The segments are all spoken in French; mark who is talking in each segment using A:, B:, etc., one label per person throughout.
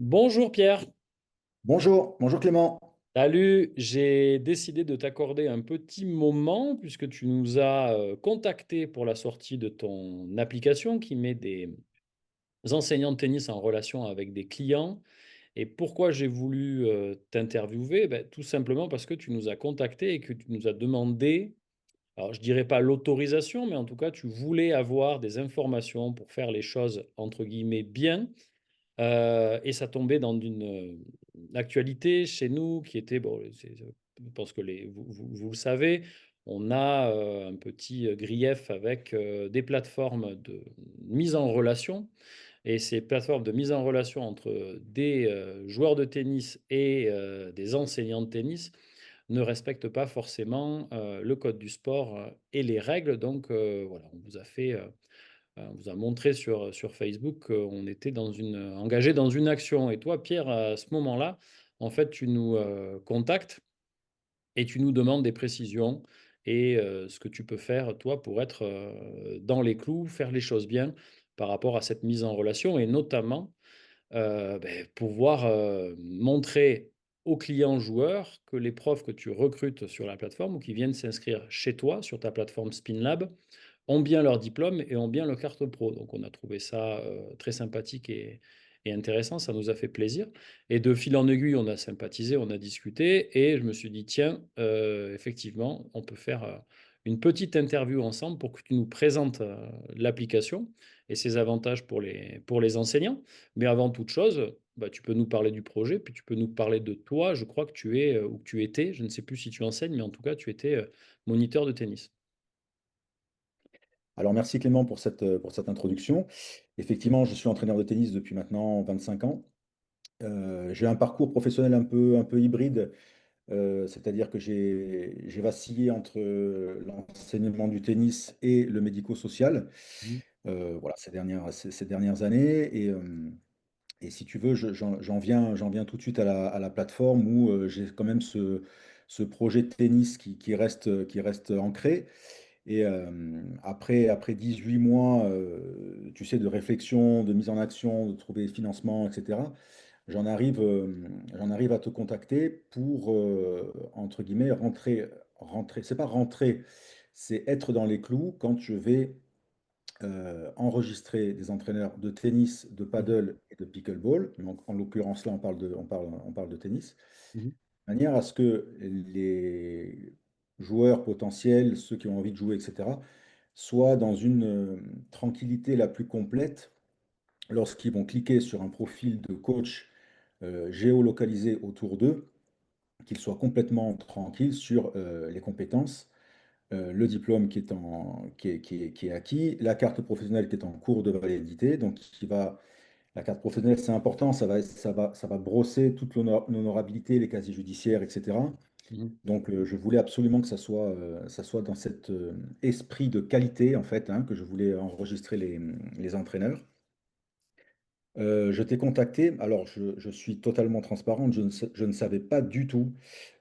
A: Bonjour Pierre,
B: Bonjour, bonjour Clément.
A: salut, j'ai décidé de t'accorder un petit moment puisque tu nous as contacté pour la sortie de ton application qui met des enseignants de tennis en relation avec des clients. Et pourquoi j'ai voulu t'interviewer? Ben, tout simplement parce que tu nous as contacté et que tu nous as demandé, alors je dirais pas l'autorisation, mais en tout cas tu voulais avoir des informations pour faire les choses entre guillemets bien. Et ça tombait dans une actualité chez nous qui était, bon, je pense que vous le savez, on a un petit grief avec des plateformes de mise en relation. Et ces plateformes de mise en relation entre des joueurs de tennis et des enseignants de tennis ne respectent pas forcément le code du sport et les règles. Donc voilà, on vous a fait on vous a montré sur Facebook qu'on était engagé dans une action. Et toi, Pierre, à ce moment-là, en fait, tu nous contactes et tu nous demandes des précisions et ce que tu peux faire, toi, pour être dans les clous, faire les choses bien par rapport à cette mise en relation et notamment pouvoir montrer aux clients joueurs que les profs que tu recrutes sur la plateforme ou qui viennent s'inscrire chez toi sur ta plateforme SpinLab ont bien leur diplôme et ont bien leur carte pro. Donc on a trouvé ça très sympathique et intéressant, ça nous a fait plaisir. Et de fil en aiguille, on a sympathisé, on a discuté, et je me suis dit, tiens, effectivement, on peut faire une petite interview ensemble pour que tu nous présentes l'application et ses avantages pour les enseignants. Mais avant toute chose, bah, tu peux nous parler du projet, puis tu peux nous parler de toi. Je crois que tu es, ou que tu étais, je ne sais plus si tu enseignes, mais en tout cas, tu étais moniteur de tennis.
B: Alors merci Clément pour cette introduction. Effectivement, je suis entraîneur de tennis depuis maintenant 25 ans. J'ai un parcours professionnel un peu hybride, c'est-à-dire que j'ai vacillé entre l'enseignement du tennis et le médico-social,
A: Mhm.
B: voilà, ces dernières années. Et si tu veux, j'en viens tout de suite à à la plateforme où j'ai quand même ce projet de tennis qui reste ancré. Et après 18 mois, tu sais, de réflexion, de mise en action, de trouver des financements, etc., j'en arrive à te contacter pour, entre guillemets, rentrer. C'est pas rentrer, c'est être dans les clous quand je vais enregistrer des entraîneurs de tennis, de
A: Mhm.
B: paddle et de pickleball. Donc, en l'occurrence, là, on parle de tennis
A: Mhm.
B: de manière à ce que les joueurs potentiels, ceux qui ont envie de jouer, etc., soient dans une tranquillité la plus complète lorsqu'ils vont cliquer sur un profil de coach géolocalisé autour d'eux, qu'ils soient complètement tranquilles sur les compétences, le diplôme qui est acquis, la carte professionnelle qui est en cours de validité, donc la carte professionnelle, c'est important, ça va brosser toute l'honorabilité, les casiers judiciaires, etc.
A: Mhm.
B: Donc, je voulais absolument que ça soit dans cet esprit de qualité, en fait, hein, que je voulais enregistrer les entraîneurs. Je t'ai contacté, alors je suis totalement transparente, je ne savais pas du tout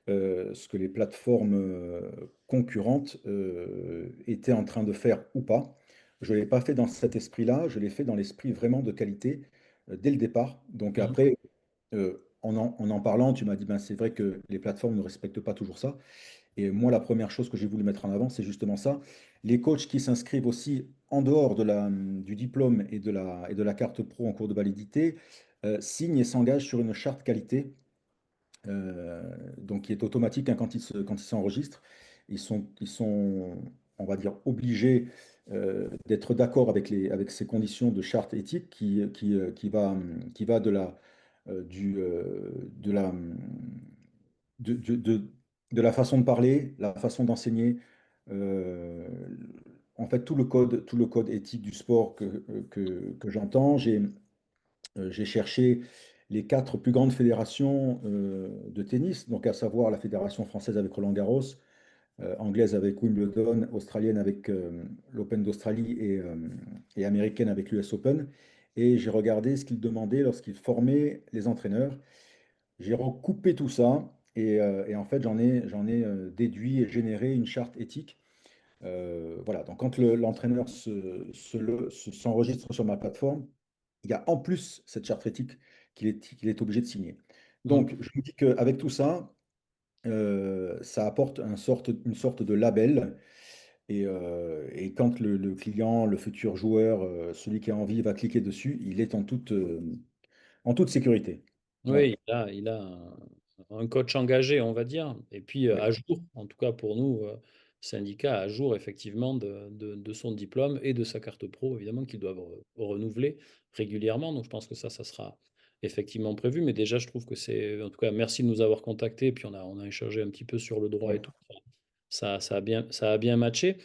B: ce que les plateformes concurrentes étaient en train de faire ou pas. Je ne l'ai pas fait dans cet esprit-là, je l'ai fait dans l'esprit vraiment de qualité dès le départ. Donc
A: Mhm.
B: après, en en parlant, tu m'as dit, ben, c'est vrai que les plateformes ne respectent pas toujours ça. Et moi, la première chose que j'ai voulu mettre en avant, c'est justement ça. Les coachs qui s'inscrivent aussi en dehors du diplôme et de la carte pro en cours de validité signent et s'engagent sur une charte qualité, donc qui est automatique hein, quand ils s'enregistrent. Ils sont, on va dire, obligés d'être d'accord avec ces conditions de charte éthique qui va de de de, de- de- de la façon de parler, la façon d'enseigner, euh, en fait tout le code éthique du sport que j'entends. J'ai cherché les quatre plus grandes fédérations de tennis, donc à savoir la fédération française avec Roland-Garros, anglaise avec Wimbledon, australienne avec l'Open d'Australie et américaine avec l'US Open. Et j'ai regardé ce qu'ils demandaient lorsqu'ils formaient les entraîneurs. J'ai recoupé tout ça et en fait, j'en ai déduit et généré une charte éthique. Voilà, donc quand l'entraîneur s'enregistre sur ma plateforme, il y a en plus cette charte éthique qu'il est obligé de signer.
A: Mhm.
B: Donc, je me dis qu'avec tout ça, ça apporte une sorte de label. Et quand le client, le futur joueur, celui qui a envie va cliquer dessus, il est en toute sécurité. Voilà.
A: Oui, il a un coach engagé, on va dire, et puis
B: Oui.
A: à jour, en tout cas pour nous, syndicats, à jour effectivement de son diplôme et de sa carte pro, évidemment, qu'ils doivent renouveler régulièrement. Donc je pense que ça sera effectivement prévu. Mais déjà, je trouve que c'est, en tout cas, merci de nous avoir contactés. Puis on a échangé un petit peu sur le droit et
B: Ouais.
A: tout. Ça a bien matché.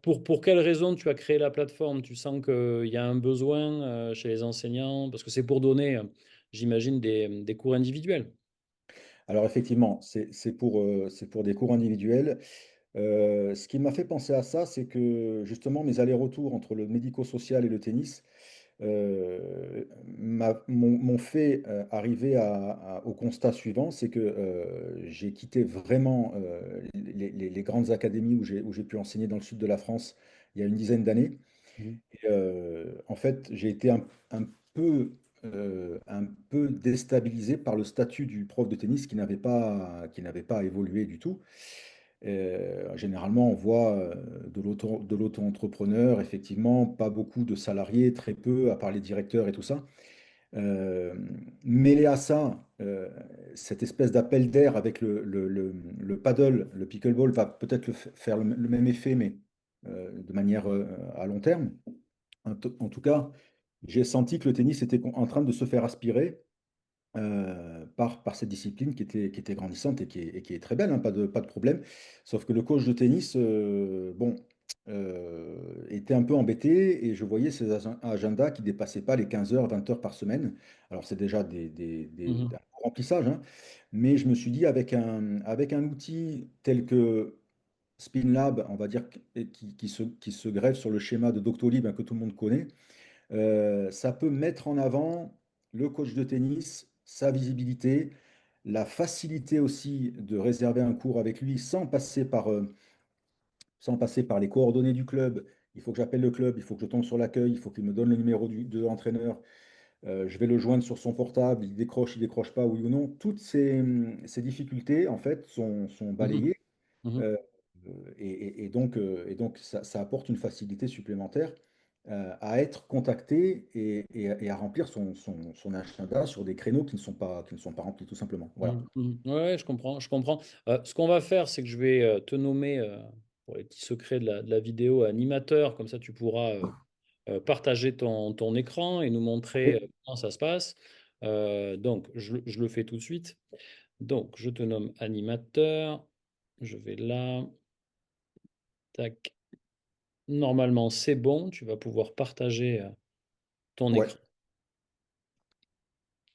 A: Pour quelles raisons tu as créé la plateforme? Tu sens qu'il y a un besoin chez les enseignants? Parce que c'est pour donner, j'imagine, des cours individuels.
B: Alors effectivement, c'est pour des cours individuels. Ce qui m'a fait penser à ça, c'est que justement mes allers-retours entre le médico-social et le tennis m'ont fait arriver au constat suivant, c'est que j'ai quitté vraiment les grandes académies où j'ai pu enseigner dans le sud de la France il y a une dizaine d'années.
A: Mhm.
B: Et, en fait, j'ai été un peu déstabilisé par le statut du prof de tennis qui n'avait pas évolué du tout. Généralement, on voit de l'auto-entrepreneur, effectivement, pas beaucoup de salariés, très peu, à part les directeurs et tout ça. Euh, Mêlé à ça, cette espèce d'appel d'air avec le paddle, le pickleball va peut-être faire le même effet, mais de manière à long terme. En tout cas, j'ai senti que le tennis était en train de se faire aspirer par cette discipline qui était grandissante et qui est très belle, hein, pas de problème. Sauf que le coach de tennis, bon, était un peu embêté et je voyais ses agendas qui dépassaient pas les 15 heures, 20 heures par semaine. Alors c'est déjà
A: Mhm.
B: un remplissage, hein, mais je me suis dit avec un outil tel que SpinLab, on va dire, qui se greffe sur le schéma de Doctolib, hein, que tout le monde connaît, ça peut mettre en avant le coach de tennis, sa visibilité, la facilité aussi de réserver un cours avec lui sans passer par les coordonnées du club. Il faut que j'appelle le club, il faut que je tombe sur l'accueil, il faut qu'il me donne le numéro de l'entraîneur. Je vais le joindre sur son portable, il décroche pas, oui ou non. Toutes ces difficultés, en fait, sont
A: Mhm.
B: balayées.
A: Mhm.
B: euh, et donc ça apporte une facilité supplémentaire à être contacté et à remplir son agenda sur des créneaux qui ne sont pas remplis, tout simplement. Voilà.
A: Mhm. Mhm. Ouais, je comprends, je comprends. Ce qu'on va faire, c'est que je vais te nommer, pour les petits secrets de la vidéo, animateur. Comme ça, tu pourras partager ton écran et nous montrer
B: Ok.
A: comment ça se passe. Donc, je le fais tout de suite. Donc, je te nomme animateur. Je vais là. Tac. Normalement, c'est bon. Tu vas pouvoir partager ton
B: Ouais,
A: écran.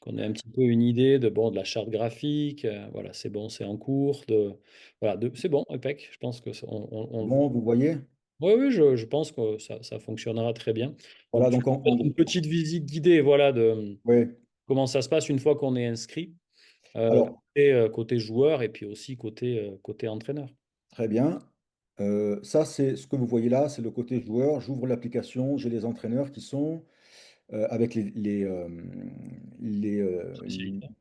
A: Qu'on ait un petit peu une idée de la charte graphique. Voilà, c'est bon, c'est en cours. Voilà, c'est bon, impec. Je pense que on le voit.
B: bon, vous voyez.
A: Oui, oui, je pense que ça fonctionnera très bien. Donc,
B: Voilà,
A: tu
B: donc
A: peux faire une petite visite guidée, voilà, de
B: ouais.
A: comment ça se passe une fois qu'on est inscrit,
B: Alors,
A: côté joueur et puis aussi côté entraîneur.
B: très bien. Ça, c'est ce que vous voyez là, c'est le côté joueur. J'ouvre l'application, j'ai les entraîneurs qui sont avec les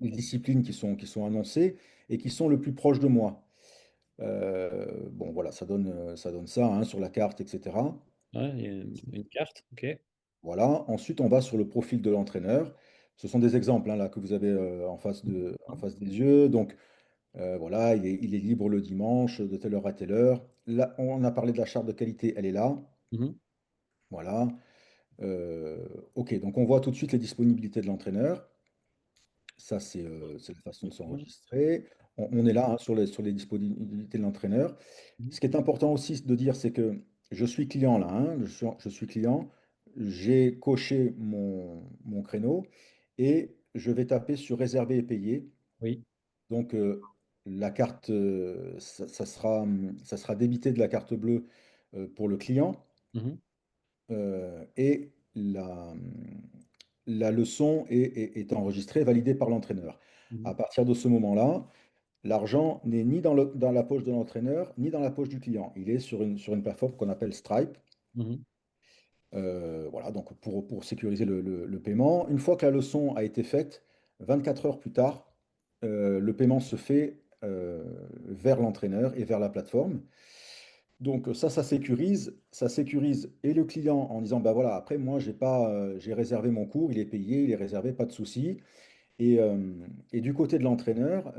B: disciplines qui sont annoncées et qui sont le plus proches de moi. Bon, voilà, ça donne ça hein, sur la carte, etc.
A: Ouais, il y a une carte, ok.
B: Voilà. Ensuite, on va sur le profil de l'entraîneur. Ce sont des exemples hein, là que vous avez en face des yeux. Donc, voilà, il est libre le dimanche de telle heure à telle heure. Là, on a parlé de la charte de qualité, elle est là.
A: Mhm,
B: Voilà. Ok, donc on voit tout de suite les disponibilités de l'entraîneur. Ça, c'est la façon de
A: mhm,
B: s'enregistrer. On est là hein, sur les disponibilités de l'entraîneur.
A: mhm,
B: Ce qui est important aussi de dire, c'est que je suis client là, hein, je suis client, j'ai coché mon créneau et je vais taper sur réserver et payer.
A: oui.
B: Donc, la carte, ça sera débité de la carte bleue pour le client
A: Mhm,
B: et la leçon est enregistrée, validée par l'entraîneur.
A: mhm,
B: À partir de ce moment-là, l'argent n'est ni dans la poche de l'entraîneur, ni dans la poche du client. Il est sur une plateforme qu'on appelle Stripe.
A: mhm,
B: Voilà, donc pour sécuriser le paiement. Une fois que la leçon a été faite, 24 heures plus tard, le paiement se fait vers l'entraîneur et vers la plateforme. Donc ça sécurise et le client en disant, bah voilà, après moi j'ai pas, j'ai réservé mon cours, il est payé, il est réservé, pas de souci. Et, euh, et du côté de l'entraîneur,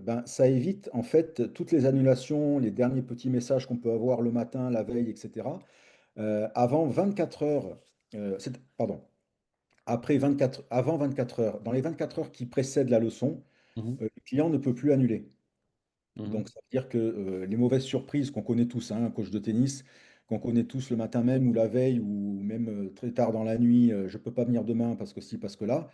B: ben, ça évite en fait toutes les annulations, les derniers petits messages qu'on peut avoir le matin, la veille, etc. Avant 24 heures, pardon, avant 24 heures, dans les 24 heures qui précèdent la leçon,
A: Mhm.
B: le client ne peut plus annuler.
A: Mhm.
B: Donc, ça veut dire que les mauvaises surprises qu'on connaît tous, hein, un coach de tennis, qu'on connaît tous le matin même ou la veille ou même très tard dans la nuit, je ne peux pas venir demain parce que si, parce que là,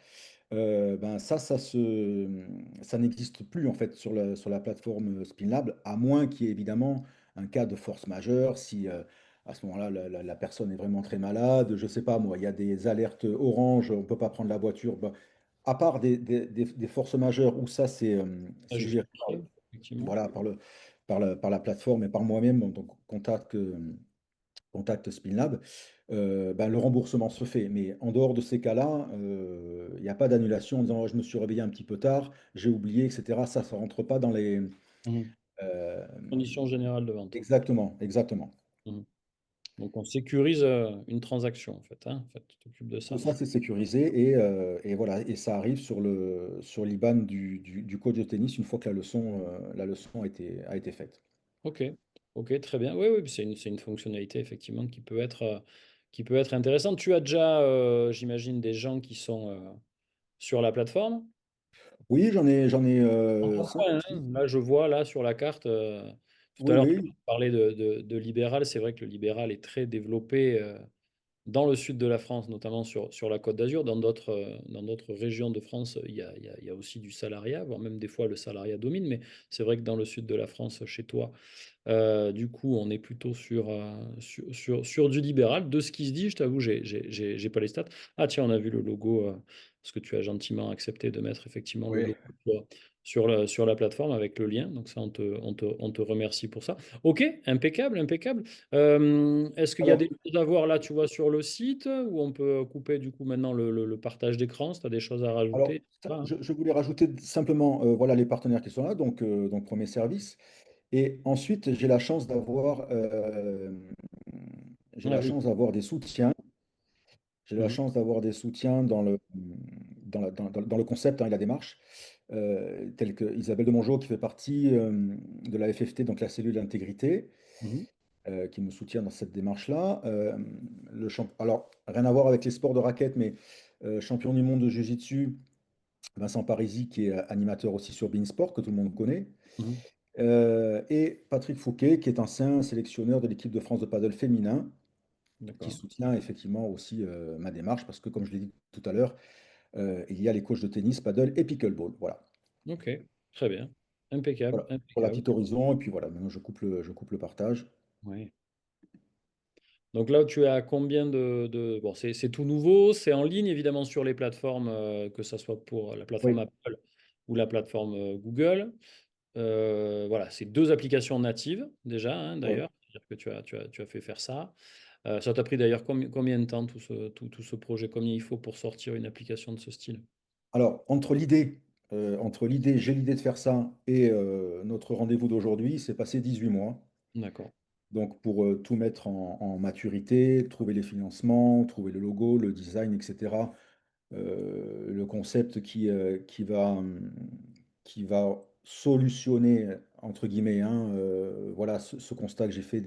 B: ben ça n'existe plus en fait sur la plateforme Spinlab, à moins qu'il y ait évidemment un cas de force majeure, si à ce moment-là la personne est vraiment très malade, je sais pas moi, il y a des alertes orange, on ne peut pas prendre la voiture. Ben, à part des forces majeures où ça
A: À
B: c'est géré
A: justifier, effectivement.
B: voilà, par la plateforme et par moi-même, donc contact Spinlab, ben, le remboursement se fait. Mais en dehors de ces cas-là, il n'y a pas d'annulation en disant: Oh, je me suis réveillé un petit peu tard, j'ai oublié, etc. Ça ne rentre pas dans les.
A: Mhm.
B: euh,
A: Conditions générales de vente.
B: exactement, exactement.
A: Mhm. Donc on sécurise une transaction en fait, hein. En fait, tu t'occupes de
B: Tout
A: ça.
B: ça, c'est sécurisé et voilà, et ça arrive sur l'IBAN du coach de tennis une fois que la leçon a été faite.
A: Ok, ok, très bien. Oui, oui, c'est une fonctionnalité effectivement qui peut être intéressante. Tu as déjà, j'imagine, des gens qui sont sur la plateforme.
B: Oui, j'en ai
A: En ton
B: 5 ou
A: coin, hein.
B: 6.
A: Là, je vois là sur la carte, tout à
B: Oui,
A: l'heure, tu
B: oui,
A: parlais de libéral. C'est vrai que le libéral est très développé dans le sud de la France, notamment sur la Côte d'Azur. Dans d'autres régions de France, il y a aussi du salariat, voire même des fois le salariat domine. Mais c'est vrai que dans le sud de la France, chez toi, du coup, on est plutôt sur du libéral. De ce qui se dit, je t'avoue, j'ai pas les stats. Ah tiens, on a vu le logo, parce que tu as gentiment accepté de mettre effectivement le
B: oui.
A: logo sur la plateforme avec le lien. Donc ça, on te remercie pour ça. Ok, impeccable, impeccable. Est-ce qu'il y a des
B: Alors,
A: choses à voir là, tu vois, sur le site, où on peut couper du coup maintenant le partage d'écran, si tu as des choses à rajouter? Pas, hein.
B: je voulais rajouter simplement voilà les partenaires qui sont là, donc premier service. Et ensuite, j'ai
A: Ah
B: la
A: oui.
B: chance d'avoir des soutiens. J'ai la
A: Mhm,
B: chance d'avoir des soutiens dans le concept hein, et la démarche, tels que Isabelle de Mongeau qui fait partie de la FFT, donc la cellule d'intégrité,
A: mhm,
B: qui me soutient dans cette démarche-là. Alors, rien à voir avec les sports de raquettes, mais champion du monde de Jiu-Jitsu, Vincent Parisi, qui est animateur aussi sur Beansport, que tout le monde connaît.
A: mhm.
B: Et Patrick Fouquet, qui est ancien sélectionneur de l'équipe de France de paddle féminin, qui
A: D'accord.
B: soutient effectivement aussi ma démarche, parce que comme je l'ai dit tout à l'heure, il y a les coachs de tennis, paddle et pickleball. Voilà.
A: Ok, très bien. Impeccable,
B: Voilà. Pour la
A: impeccable.
B: petite horizon, et puis voilà, maintenant je coupe le partage.
A: Oui. Donc là, tu as combien Bon, c'est tout nouveau, c'est en ligne, évidemment, sur les plateformes, que ce soit pour la plateforme
B: Oui,
A: Apple ou la plateforme Google. Voilà, c'est deux applications natives, déjà, hein,
B: oui.
A: d'ailleurs. C'est-à-dire que tu as fait faire ça. Ça t'a pris d'ailleurs combien de temps, tout ce projet? Combien il faut pour sortir une application de ce style?
B: Alors, j'ai l'idée de faire ça, et notre rendez-vous d'aujourd'hui, c'est passé 18 mois.
A: D'accord.
B: Donc, pour tout mettre en maturité, trouver les financements, trouver le logo, le design, etc. Le concept qui va solutionner, entre guillemets, hein, voilà ce constat que j'ai fait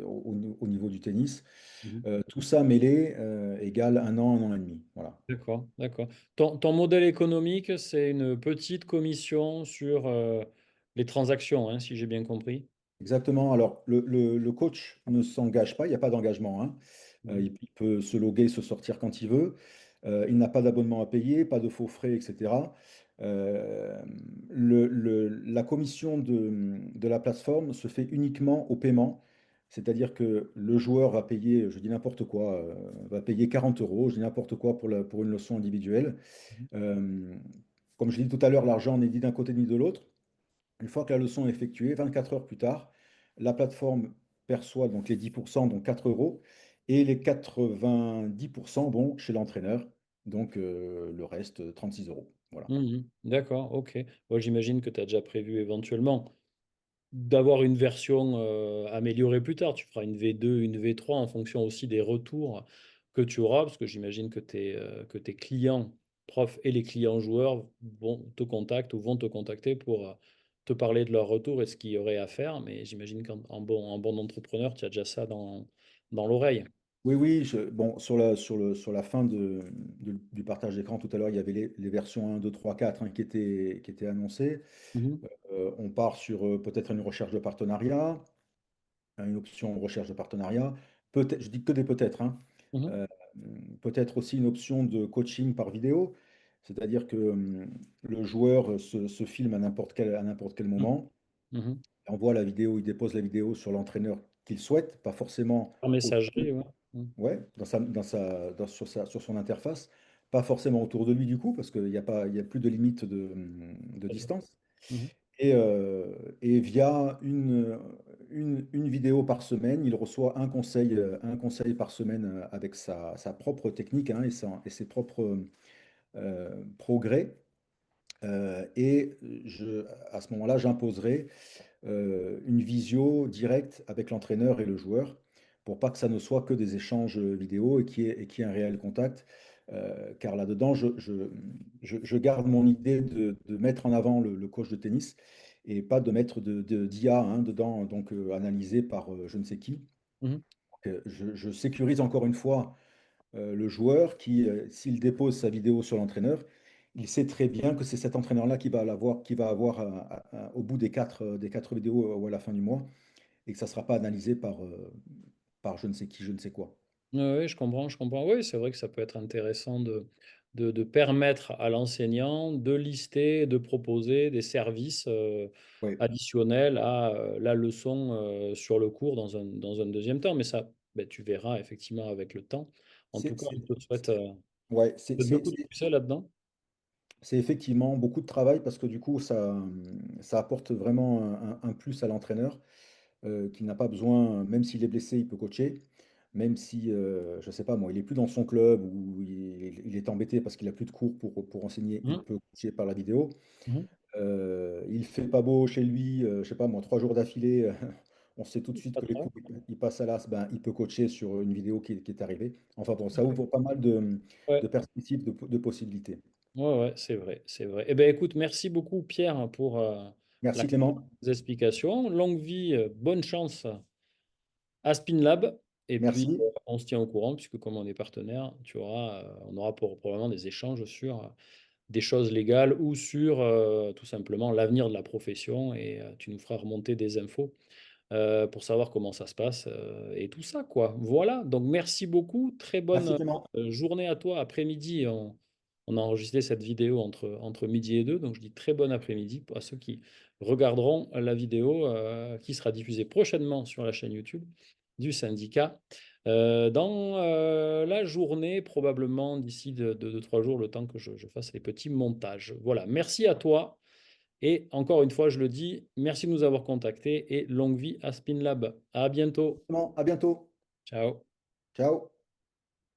B: au niveau du tennis.
A: Mhm.
B: Tout ça mêlé égale un an et demi. Voilà.
A: D'accord, d'accord. Ton modèle économique, c'est une petite commission sur les transactions, hein, si j'ai bien compris.
B: Exactement. Alors, le coach ne s'engage pas, il n'y a pas d'engagement, hein.
A: Mhm,
B: Il peut se loguer, se sortir quand il veut. Il n'a pas d'abonnement à payer, pas de faux frais, etc. Euh, la commission de la plateforme se fait uniquement au paiement. C'est-à-dire que le joueur va payer, je dis n'importe quoi, va payer 40 euros, je dis n'importe quoi pour une leçon individuelle.
A: mhm,
B: Euh, Comme je l'ai dit tout à l'heure, l'argent n'est ni d'un côté ni de l'autre. Une fois que la leçon est effectuée, 24 heures plus tard, la plateforme perçoit donc les 10%, donc 4 euros, et les 90% vont chez l'entraîneur, donc le reste, 36 euros. Voilà.
A: Mmh. D'accord, OK. Moi, j'imagine que tu as déjà prévu éventuellement d'avoir une version, améliorée plus tard. Tu feras une V2, une V3 en fonction aussi des retours que tu auras, parce que j'imagine que tes clients profs et les clients joueurs vont te contactent ou vont te contacter pour, te parler de leur retour et ce qu'il y aurait à faire. Mais j'imagine qu'en bon entrepreneur, tu as déjà ça dans l'oreille.
B: Oui, oui, bon, sur la fin du partage d'écran tout à l'heure, il y avait les versions 1, 2, 3, 4 hein, qui étaient annoncées.
A: Mmh.
B: On part sur peut-être une recherche de partenariat, hein, une option recherche de partenariat. Peut-être, je dis que des peut-être, hein.
A: Mmh.
B: Euh, Peut-être aussi une option de coaching par vidéo, c'est-à-dire que le joueur se filme à n'importe quel
A: Mmh.
B: moment,
A: Mmh.
B: envoie la vidéo, il dépose la vidéo sur l'entraîneur qu'il souhaite, pas forcément
A: Par messagerie, ouais. Mmh.
B: ouais, sur son interface, pas forcément autour de lui du coup, parce qu'il n'y a pas, il y a plus de limite de
A: Tout à fait.
B: distance.
A: Mmh.
B: Et via une vidéo par semaine, il reçoit un conseil par semaine avec sa propre technique hein, et ses propres progrès. À ce moment-là, j'imposerai une visio directe avec l'entraîneur et le joueur pour pas que ça ne soit que des échanges vidéo et qu'il y ait un réel contact. Car là-dedans, je garde mon idée de mettre en avant le coach de tennis et pas de mettre d'IA hein, dedans, donc analysé par je ne sais qui.
A: Mmh.
B: Donc, je sécurise encore une fois le joueur qui, s'il dépose sa vidéo sur l'entraîneur, il sait très bien que c'est cet entraîneur-là qui va avoir au bout des quatre vidéos ou à la fin du mois, et que ça ne sera pas analysé par je ne sais qui, je ne sais quoi.
A: Ouais, ouais, je comprends, je comprends. Oui, c'est vrai que ça peut être intéressant de permettre à l'enseignant de lister, de proposer des services,
B: Oui,
A: additionnels à, la leçon, sur le cours dans un 2e temps. Mais ça, beh, tu verras effectivement avec le temps. En tout
B: c'est
A: cas,
B: c'est- ouais,
A: je te souhaite beaucoup de succès là-dedans.
B: c'est effectivement beaucoup de travail parce que du coup, ça apporte vraiment un plus à l'entraîneur qui n'a pas besoin, même s'il est blessé, il peut coacher. Même si, je ne sais pas moi, il est plus dans son club ou il est embêté parce qu'il a plus de cours pour enseigner, il
A: Mmh.
B: peut coacher par la vidéo.
A: Mmh.
B: Il fait pas beau chez lui, je sais pas moi, 3 jours d'affilée, on sait tout de suite
A: Pas
B: que les
A: trop.
B: cours, il passe à l'as, ben, il peut coacher sur une vidéo qui est arrivée. Enfin bon, ça
A: OK.
B: ouvre pas mal
A: Ouais.
B: de perspectives, de possibilités.
A: Ouais, ouais, c'est vrai, c'est vrai. Eh ben, écoute, merci beaucoup Pierre pour, la
B: Merci Clément,
A: des explications. Longue vie, bonne chance à Spinlab et puis,
B: merci,
A: on se tient au courant puisque comme on est partenaire, on aura probablement des échanges sur, des choses légales ou sur, tout simplement l'avenir de la profession et tu nous feras remonter des infos, pour savoir comment ça se passe, et tout ça, quoi. Voilà, donc merci beaucoup. Très
B: merci
A: bonne,
B: Clément,
A: journée à toi. Après-midi, on a enregistré cette vidéo entre midi et 2, donc je dis très bon après-midi à ceux qui regarderont la vidéo, qui sera diffusée prochainement sur la chaîne YouTube du syndicat, dans, la journée, probablement d'ici de 2-3 jours, le temps que je fasse les petits montages. Voilà, merci à toi et encore une fois, je le dis, merci de nous avoir contactés et longue vie à Spinlab. À bientôt.
B: Clément, à bientôt,
A: Ciao.
B: ciao.